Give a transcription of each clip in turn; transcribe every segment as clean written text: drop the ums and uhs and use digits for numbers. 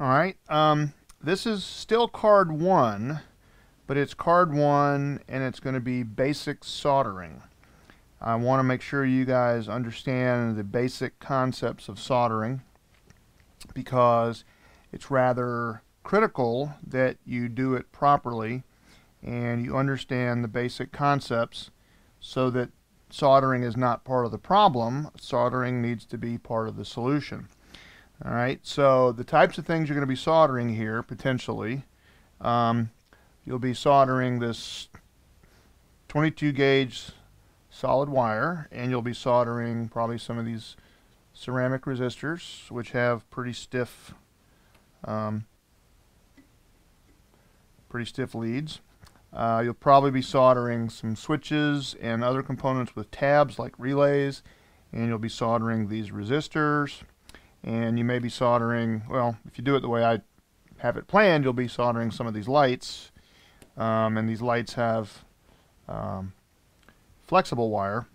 Alright, this is still card 1, but it's card 1 and it's going to be basic soldering. I want to make sure you guys understand the basic concepts of soldering because it's rather critical that you do it properly and you understand the basic concepts so that soldering is not part of the problem. Soldering needs to be part of the solution. Alright, so the types of things you're going to be soldering here, potentially, you'll be soldering this 22 gauge solid wire, and you'll be soldering probably some of these ceramic resistors, which have pretty stiff leads. You'll probably be soldering some switches and other components with tabs like relays, and you'll be soldering these resistors. And you may be soldering, well, if you do it the way I have it planned, you'll be soldering some of these lights. And these lights have flexible wire.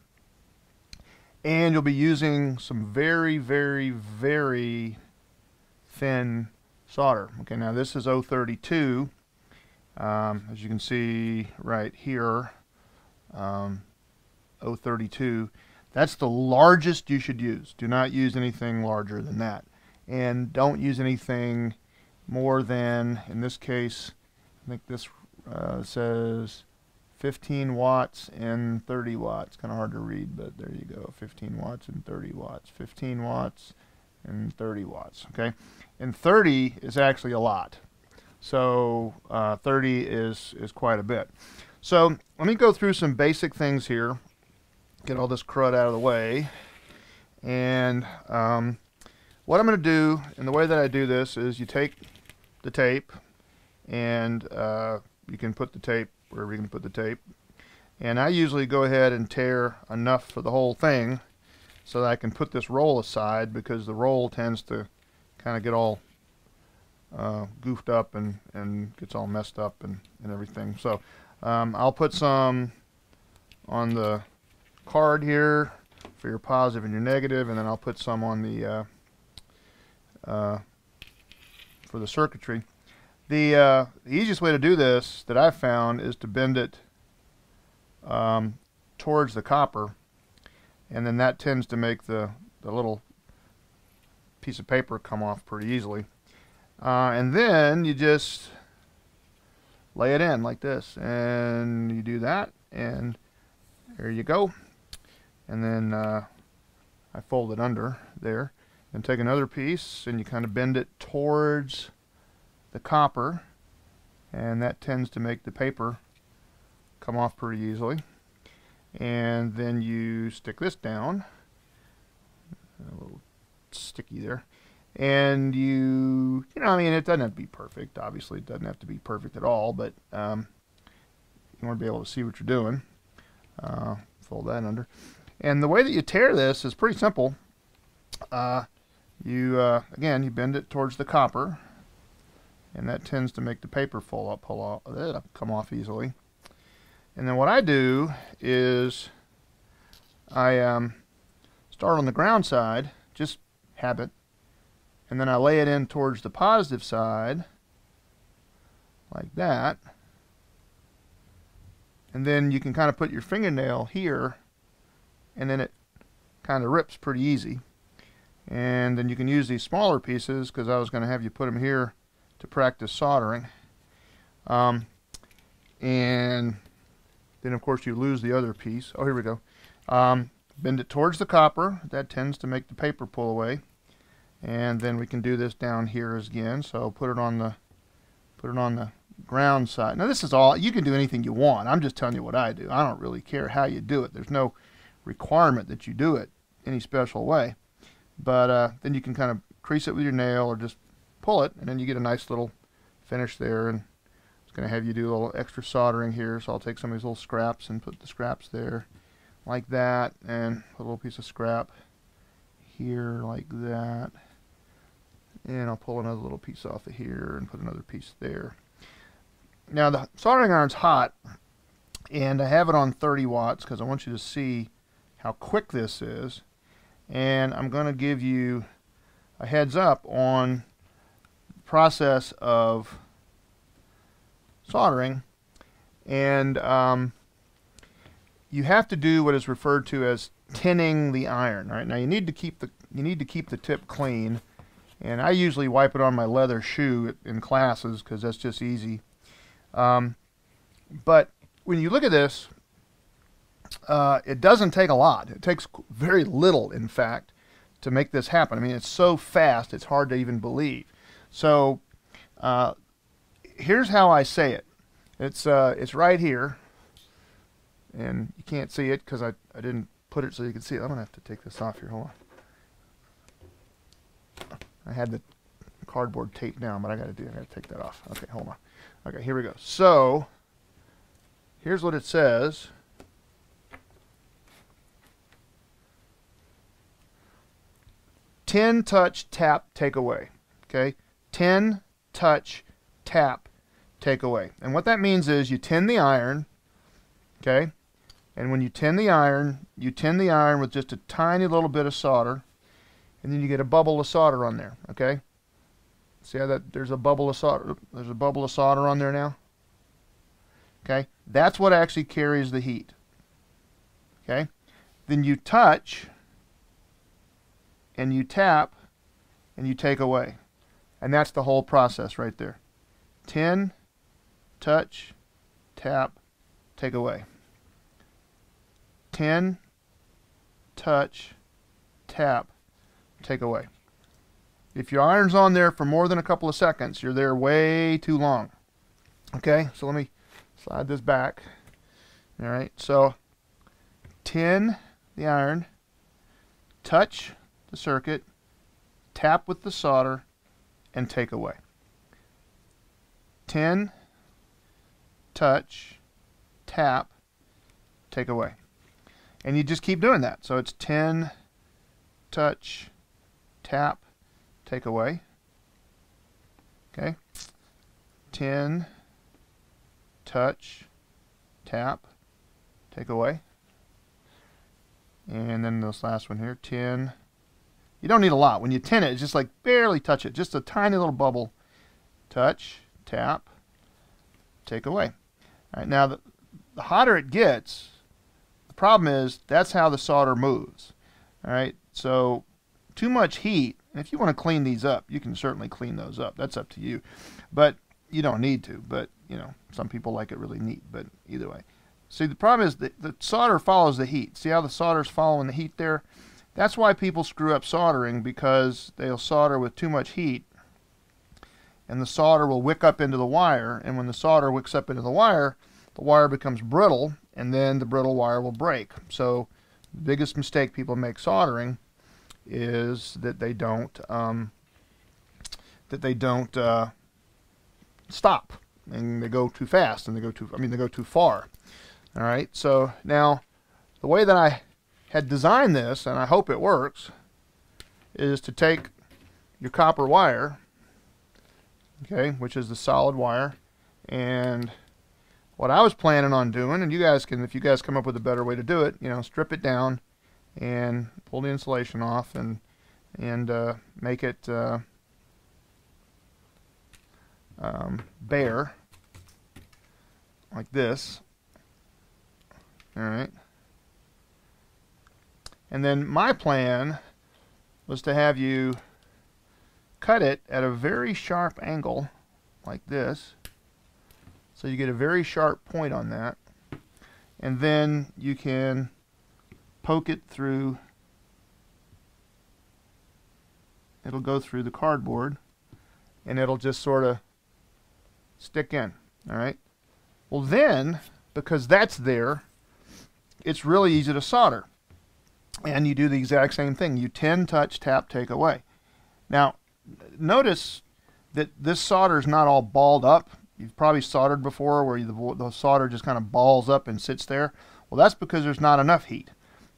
And you'll be using some very, very, very thin solder. Okay, now this is 032. As you can see right here, 032. That's the largest you should use. Do not use anything larger than that. And don't use anything more than, in this case, I think this says 15 watts and 30 watts. Kind of hard to read, but there you go. 15 watts and 30 watts. 15 watts and 30 watts. Okay? And 30 is actually a lot. So 30 is quite a bit. So let me go through some basic things here. Get all this crud out of the way. And what I'm going to do, and the way that I do this, is you take the tape, and you can put the tape wherever you can put the tape. And I usually go ahead and tear enough for the whole thing so that I can put this roll aside, because the roll tends to kind of get all goofed up and gets all messed up and everything. So I'll put some on the card here for your positive and your negative, and then I'll put some on the for the circuitry. The easiest way to do this that I've found is to bend it towards the copper, and then that tends to make the little piece of paper come off pretty easily. And then you just lay it in like this, and you do that, and there you go. And then I fold it under there and take another piece and you kind of bend it towards the copper, and that tends to make the paper come off pretty easily. And then you stick this down, a little sticky there, and you know, I mean, it doesn't have to be perfect. Obviously it doesn't have to be perfect at all, but you want to be able to see what you're doing. Fold that under. And the way that you tear this is pretty simple. Again, you bend it towards the copper, and that tends to make the paper come off easily. And then what I do is I start on the ground side, just habit, and then I lay it in towards the positive side, like that. And then you can kind of put your fingernail here, and then it kind of rips pretty easy. And then you can use these smaller pieces, because I was going to have you put them here to practice soldering. And then of course you lose the other piece. Oh, here we go. Bend it towards the copper. That tends to make the paper pull away. And then we can do this down here again. So put it on the ground side. Now this is all, you can do anything you want. I'm just telling you what I do. I don't really care how you do it. There's no requirement that you do it any special way. But then you can kind of crease it with your nail or just pull it, and then you get a nice little finish there. And it's going to have you do a little extra soldering here, so I'll take some of these little scraps and put the scraps there like that, and put a little piece of scrap here like that, and I'll pull another little piece off of here and put another piece there. Now the soldering iron's hot, and I have it on 30 watts because I want you to see how quick this is. And I'm going to give you a heads up on process of soldering, and you have to do what is referred to as tinning the iron. All right, now you need to keep the tip clean, and I usually wipe it on my leather shoe in classes because that's just easy. But when you look at this, it doesn't take a lot. It takes very little, in fact, to make this happen. I mean, it's so fast, it's hard to even believe. So here's how I say it. It's right here, and you can't see it because I didn't put it so you can see it. I'm going to have to take this off here. Hold on. I had the cardboard taped down, but I got to take that off. Okay, hold on. Okay, here we go. So here's what it says. Tin, touch, tap, take away. Okay? Tin, touch, tap, take away. And what that means is you tin the iron, okay? And when you tin the iron with just a tiny little bit of solder, and then you get a bubble of solder on there, okay? See how there's a bubble of solder, on there now? Okay? That's what actually carries the heat. Okay? Then you touch, and you tap, and you take away. And that's the whole process right there. Tin, touch, tap, take away. Tin, touch, tap, take away. If your iron's on there for more than a couple of seconds, you're there way too long. Okay, so let me slide this back. All right, so tin the iron, touch the circuit, tap with the solder, and take away. Tin, touch, tap, take away. And you just keep doing that. So it's tin, touch, tap, take away. Okay. Tin, touch, tap, take away. And then this last one here, tin. You don't need a lot. When you tin it, it's just like barely touch it. Just a tiny little bubble. Touch, tap, take away. All right, now the hotter it gets, the problem is that's how the solder moves. All right, so too much heat, and if you want to clean these up, you can certainly clean those up. That's up to you. But you don't need to. But, you know, some people like it really neat. But either way. See, the problem is that the solder follows the heat. See how the solder's following the heat there? That's why people screw up soldering, because they'll solder with too much heat, and the solder will wick up into the wire, and when the solder wicks up into the wire becomes brittle, and then the brittle wire will break. So the biggest mistake people make soldering is that they don't stop, and they go too fast, and they go too far. All right, so now the way that I had designed this, and I hope it works, is to take your copper wire, okay, which is the solid wire, and what I was planning on doing, and you guys can, if you guys come up with a better way to do it, you know, strip it down and pull the insulation off and make it bare like this. All right. And then my plan was to have you cut it at a very sharp angle like this, so you get a very sharp point on that, and then you can poke it through. It'll go through the cardboard, and it'll just sort of stick in. All right. Well, then, because that's there, it's really easy to solder. And you do the exact same thing. You tin, touch, tap, take away. Now, notice that this solder is not all balled up. You've probably soldered before where the solder just kind of balls up and sits there. Well, that's because there's not enough heat.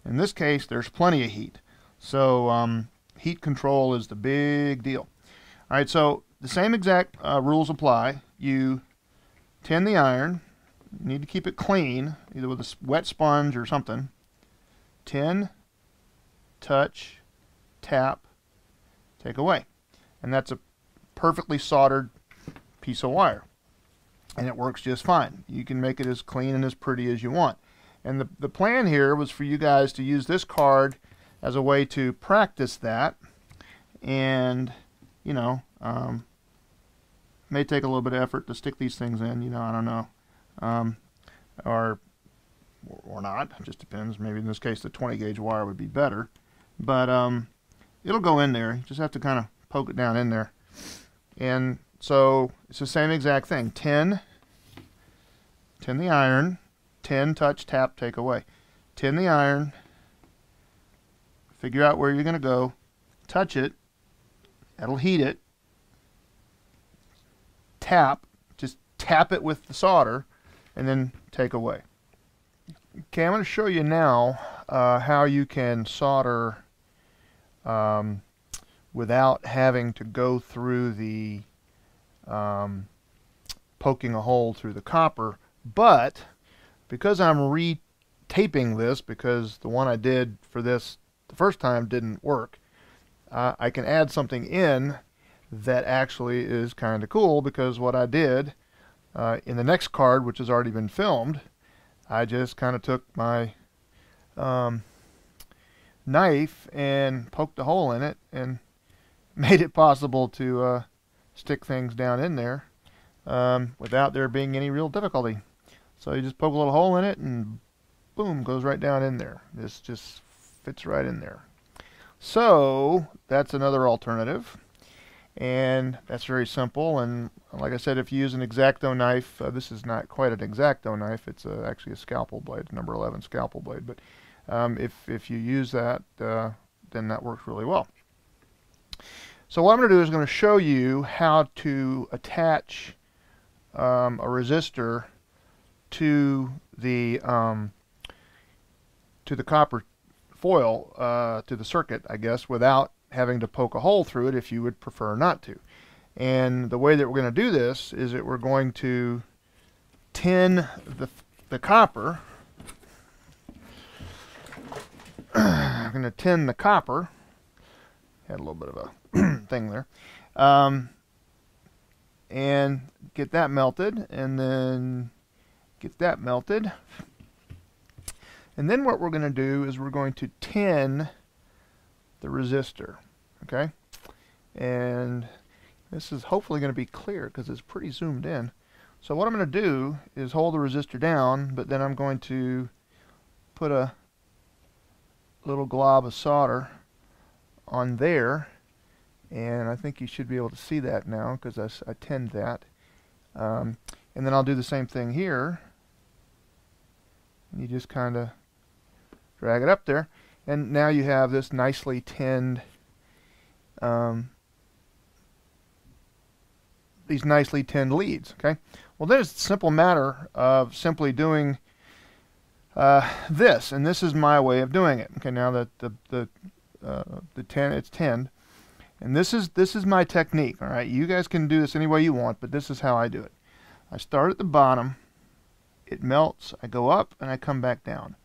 In this case, there's plenty of heat. So heat control is the big deal. All right, so the same exact rules apply. You tin the iron. You need to keep it clean, either with a wet sponge or something. Tin, touch, tap, take away. And that's a perfectly soldered piece of wire, and it works just fine. You can make it as clean and as pretty as you want. And the plan here was for you guys to use this card as a way to practice that, and you know, may take a little bit of effort to stick these things in, you know, I don't know, or not, it just depends. Maybe in this case the 20 gauge wire would be better, but it'll go in there. You just have to kind of poke it down in there. And so it's the same exact thing. Tin the iron, tin, touch, tap, take away. Tin the iron, figure out where you're going to go, touch it, that'll heat it, tap, just tap it with the solder, and then take away. Okay, I'm going to show you now how you can solder without having to go through the poking a hole through the copper. But because I'm retaping this, because the one I did for this the first time didn't work, I can add something in that actually is kind of cool, because what I did in the next card, which has already been filmed, I just kind of took my knife and poked a hole in it and made it possible to stick things down in there without there being any real difficulty. So you just poke a little hole in it and boom, goes right down in there. This just fits right in there. So that's another alternative, and that's very simple. And like I said, if you use an X-Acto knife, this is not quite an X-Acto knife, it's actually a scalpel blade, number 11 scalpel blade, but if you use that, then that works really well. So what I'm going to do is going to show you how to attach a resistor to the copper foil, to the circuit, I guess, without having to poke a hole through it if you would prefer not to. And the way that we're going to do this is that we're going to tin the copper. I'm going to tin the copper. Had a little bit of a thing there. And get that melted, and then get that melted. And then what we're going to do is we're going to tin the resistor, okay? And this is hopefully going to be clear because it's pretty zoomed in. So what I'm going to do is hold the resistor down, but then I'm going to put a little glob of solder on there, and I think you should be able to see that now because I tinned that. And then I'll do the same thing here. You just kind of drag it up there, and now you have this nicely tinned, these nicely tinned leads. Okay. Well, then it's a simple matter of simply doing this, and this is my way of doing it. Okay. Now that it's tinned, and this is my technique. All right. You guys can do this any way you want, but this is how I do it. I start at the bottom. It melts, I go up, and I come back down.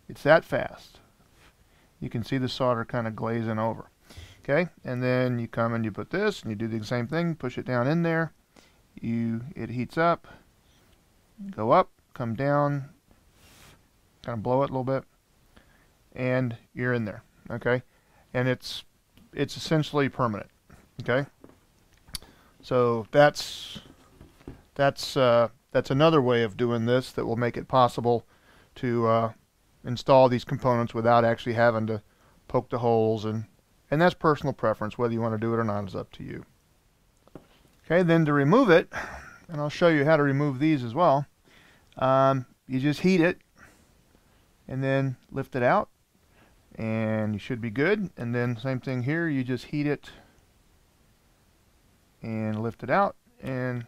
It's that fast. You can see the solder kind of glazing over. Okay, and then you come and you put this, and you do the same thing, push it down in there. It heats up, go up, come down, kind of blow it a little bit, and you're in there. Okay, and it's essentially permanent. Okay, so that's another way of doing this that will make it possible to install these components without actually having to poke the holes, and that's personal preference. Whether you want to do it or not is up to you. Okay, then to remove it, and I'll show you how to remove these as well, you just heat it and then lift it out, and you should be good. And then same thing here, you just heat it and lift it out, and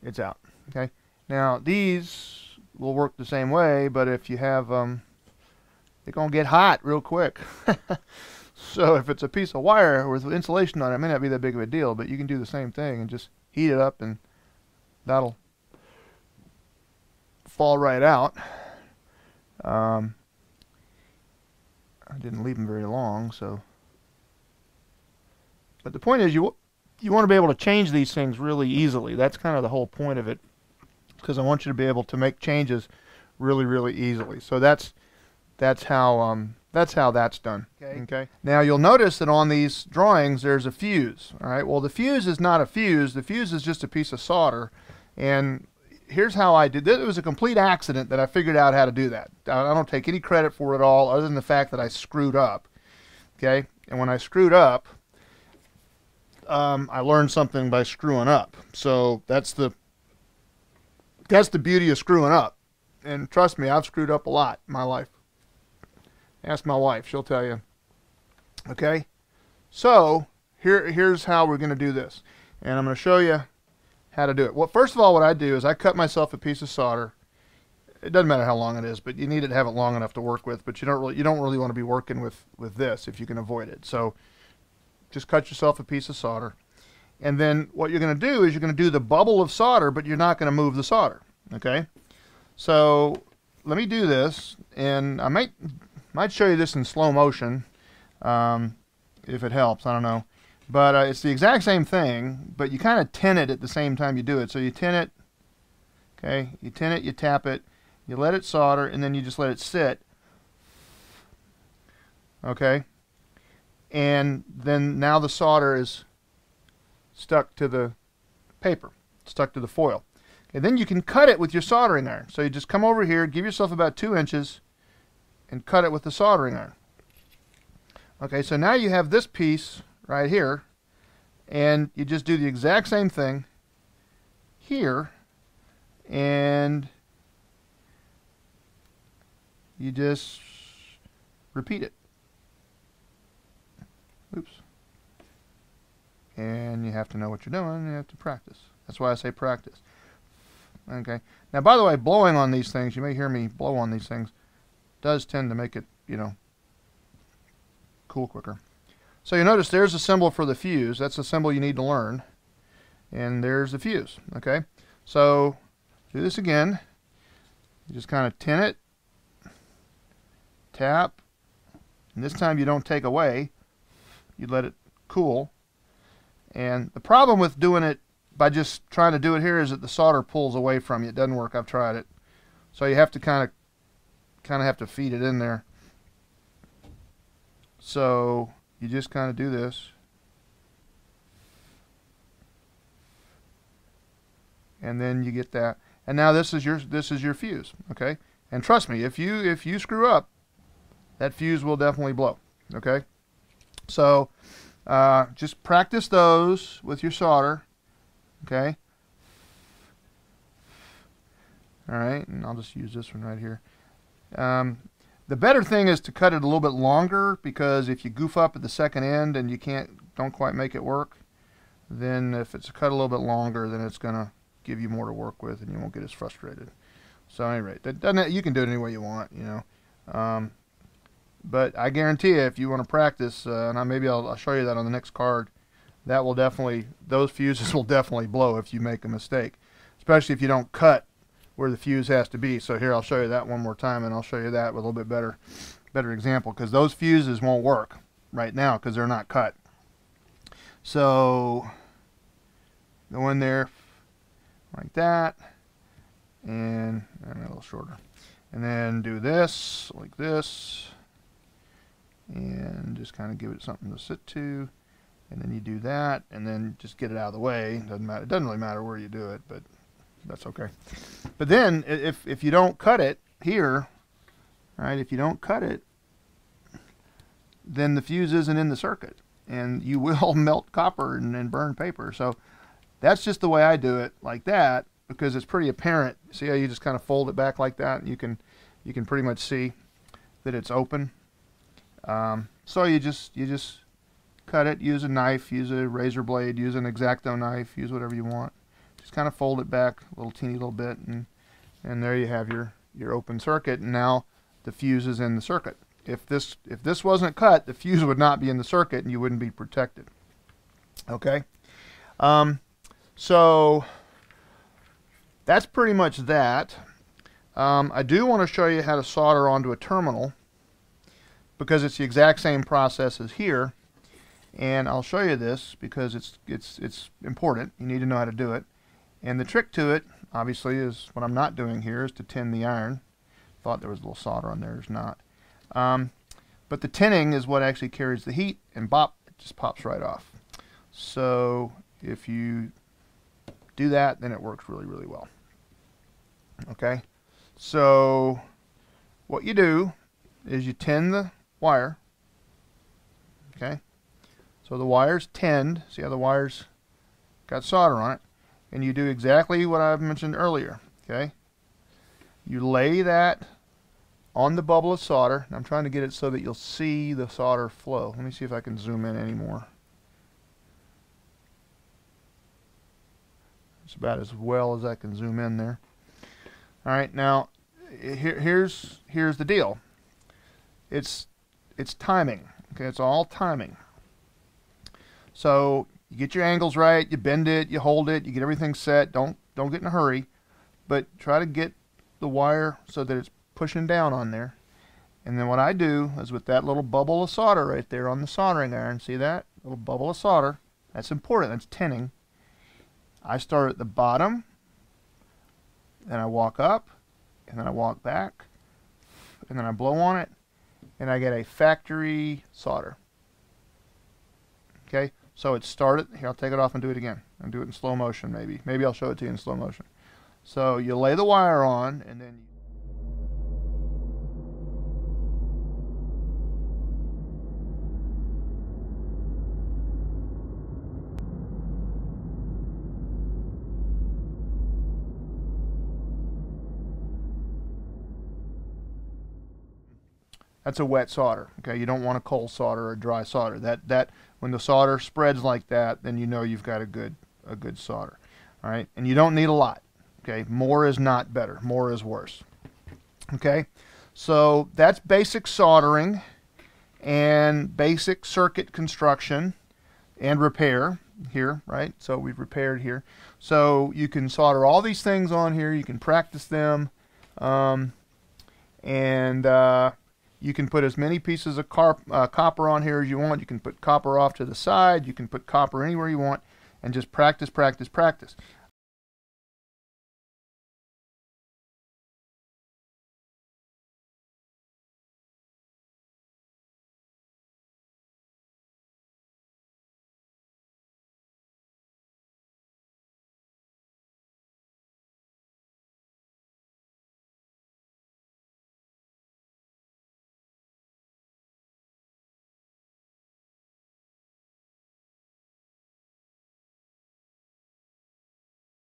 it's out. Okay, now these will work the same way, but if you have they're gonna get hot real quick. So if it's a piece of wire with insulation on it, it may not be that big of a deal, but you can do the same thing and just heat it up, and that'll fall right out. I didn't leave them very long, so. But the point is, you want to be able to change these things really easily. That's kind of the whole point of it, because I want you to be able to make changes really, really easily. So that's how that's done. Okay. Now you'll notice that on these drawings there's a fuse. All right. Well, the fuse is not a fuse. The fuse is just a piece of solder. And here's how I did this. It was a complete accident that I figured out how to do that. I don't take any credit for it at all, other than the fact that I screwed up. Okay. And when I screwed up, I learned something by screwing up. So that's the beauty of screwing up. And trust me, I've screwed up a lot in my life. Ask my wife, she'll tell you. Okay? So, here's how we're going to do this. And I'm going to show you how to do it. Well, first of all, what I do is I cut myself a piece of solder. It doesn't matter how long it is, but you need to have it long enough to work with. But you don't really want to be working with this if you can avoid it. So, just cut yourself a piece of solder. And then what you're going to do is you're going to do the bubble of solder, but you're not going to move the solder. Okay? So, let me do this, and I might show you this in slow motion, if it helps. I don't know. But it's the exact same thing, but you kind of tin it at the same time you do it. So you tin it, okay? You tin it, you tap it, you let it solder, and then you just let it sit, okay? And then now the solder is stuck to the paper, stuck to the foil. Okay, then you can cut it with your soldering iron. So you just come over here, give yourself about 2 inches, and cut it with the soldering iron. Okay, so now you have this piece right here, and you just do the exact same thing here, and you just repeat it. Oops. And you have to know what you're doing. You have to practice. That's why I say practice. Okay. Now, by the way, blowing on these things, you may hear me blow on these things, does tend to make it, cool quicker. So you notice there's a symbol for the fuse. That's the symbol you need to learn. And there's the fuse. Okay. So do this again. You just kind of tin it, tap, and this time you don't take away. You let it cool. And the problem with doing it by just trying to do it here is that the solder pulls away from you. It doesn't work. I've tried it. So you have to kind of have to feed it in there. So you just kind of do this. And then you get that. And now this is your fuse, okay? And trust me, if you screw up, that fuse will definitely blow, okay? So just practice those with your solder, okay? All right, and I'll just use this one right here. The better thing is to cut it a little bit longer, because if you goof up at the second end and you don't quite make it work, then if it's cut a little bit longer, then it's gonna give you more to work with, and you won't get as frustrated. So at any rate, you can do it any way you want, but I guarantee you, if you want to practice, and maybe I'll show you that on the next card, those fuses will definitely blow if you make a mistake, especially if you don't cut where the fuse has to be. So here, I'll show you that one more time, and I'll show you that with a little bit better example, because those fuses won't work right now because they're not cut. So go in there like that, and a little shorter, and then do this like this, and just kind of give it something to sit to, and then you do that, and then just get it out of the way. Doesn't matter. It doesn't really matter where you do it, but that's okay. But then if you don't cut it here, right? If you don't cut it, then the fuse isn't in the circuit, and you will melt copper and burn paper. So that's just the way I do it, like that, because it's pretty apparent. See how you just kind of fold it back like that, and you can pretty much see that it's open. So you just cut it. Use a knife, use a razor blade, use an X-Acto knife, use whatever you want. Just kind of fold it back a teeny little bit, and there you have your open circuit. And now the fuse is in the circuit. If this wasn't cut, the fuse would not be in the circuit, and you wouldn't be protected. Okay. So that's pretty much that. I do want to show you how to solder onto a terminal, because it's the exact same process as here. And I'll show you this because it's important. You need to know how to do it. And the trick to it, obviously, is what I'm not doing here is to tin the iron. Thought there was a little solder on there. There's not. But the tinning is what actually carries the heat, and bop, it just pops right off. So if you do that, then it works really, really well. Okay, so what you do is you tin the wire. Okay, so the wire's tinned. See how the wire's got solder on it? And you do exactly what I've mentioned earlier. Okay, you lay that on the bubble of solder. I'm trying to get it so that you'll see the solder flow. Let me see if I can zoom in anymore. It's about as well as I can zoom in there. All right, now here's the deal. It's timing. Okay, it's all timing. So you get your angles right, you bend it, you hold it, you get everything set. Don't get in a hurry, but try to get the wire so that it's pushing down on there. And then what I do is with that little bubble of solder right there on the soldering iron, see that little bubble of solder? That's important. That's tinning. I start at the bottom, then I walk up, and then I walk back, and then I blow on it, and I get a factory solder. Okay, so it started. Here, I'll take it off and do it again. I'll do it in slow motion maybe. Maybe I'll show it to you in slow motion. So you lay the wire on, and then that's a wet solder. Okay, you don't want a cold solder or a dry solder. That when the solder spreads like that, then you know you've got a good solder. All right, and you don't need a lot. Okay, more is not better. More is worse. Okay, so that's basic soldering and basic circuit construction and repair here, right? So we've repaired here. So you can solder all these things on here. You can practice them, you can put as many pieces of copper on here as you want. You can put copper off to the side. You can put copper anywhere you want and just practice, practice, practice.